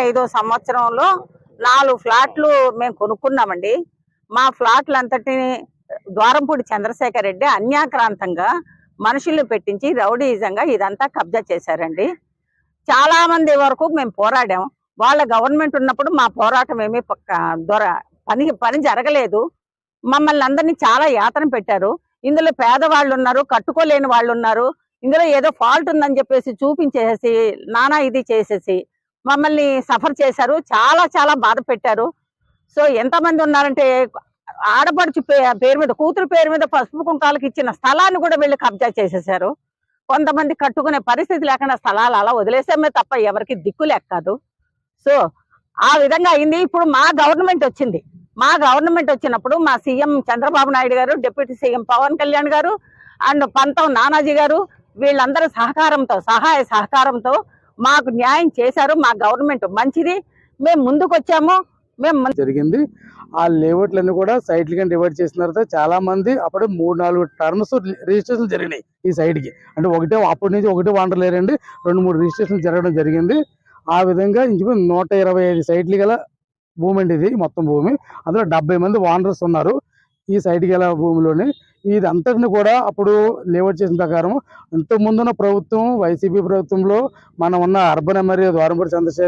ఐదో సంవత్సరంలో 4 ఫ్లాట్లు మేము కొనుక్కున్నామండి. మా ఫ్లాట్లంతటిని ద్వారంపూడి చంద్రశేఖర్ రెడ్డి అన్యాక్రాంతంగా మనుషుల్ని పెట్టించి రౌడీజంగా ఇదంతా కబ్జా చేశారండి. చాలా మంది వరకు మేము పోరాడాం. వాళ్ళ గవర్నమెంట్ ఉన్నప్పుడు మా పోరాటం ఏమీ పని జరగలేదు. మమ్మల్ని అందరినీ చాలా యాతన పెట్టారు. ఇందులో పేదవాళ్ళు ఉన్నారు, కట్టుకోలేని వాళ్ళు ఉన్నారు. ఇందులో ఏదో ఫాల్ట్ ఉందని చెప్పేసి చూపించేసి నానా ఇది చేసేసి మమ్మల్ని సఫర్ చేశారు. చాలా చాలా బాధ పెట్టారు. సో ఎంతమంది ఉన్నారంటే ఆడపడుచు పేరు మీద, కూతురు పేరు మీద పసుపు కుంకాలకు ఇచ్చిన స్థలాన్ని కూడా వీళ్ళు కబ్జా చేసేసారు. కొంతమంది కట్టుకునే పరిస్థితి లేకుండా స్థలాలు అలా వదిలేసామే తప్ప ఎవరికి దిక్కు లేక్కదు. సో ఆ విధంగా అయింది. ఇప్పుడు మా గవర్నమెంట్ వచ్చింది. మా గవర్నమెంట్ వచ్చినప్పుడు మా సీఎం చంద్రబాబు నాయుడు గారు, డిప్యూటీ సీఎం పవన్ కళ్యాణ్ గారు అండ్ పంతం నానాజీ గారు వీళ్ళందరూ సహాయ సహకారంతో మాకు న్యాయం చేశారు. మా గవర్నమెంట్ మంచిది. మేము ముందుకు వచ్చాము. జరిగింది. ఆ లేఅవుట్లన్నీ కూడా సైట్ల కింద డివైడ్ చేసిన తర్వాత చాలా మంది అప్పుడు 3-4 టర్మ్స్ రిజిస్ట్రేషన్ జరిగినాయి ఈ సైడ్ కి. అంటే అప్పటి నుంచి ఒకటి వాండర్ లేరండి, 2-3 రిజిస్ట్రేషన్ జరగడం జరిగింది. ఆ విధంగా ఇంచుమించు 125 సైట్లు గల భూమి అండి ఇది మొత్తం భూమి. అందులో 70 మంది వాండర్స్ ఉన్నారు ఈ సైట్ గల భూమిలోని. ఇది అంతటిని కూడా అప్పుడు లేఅవుట్ చేసిన ప్రకారం ఇంతకు ముందున్న ప్రభుత్వం వైసీపీ ప్రభుత్వంలో మనం ఉన్న అర్బన్ ఎమ్మెల్యే ద్వారంపూడి చంద్రశేఖర్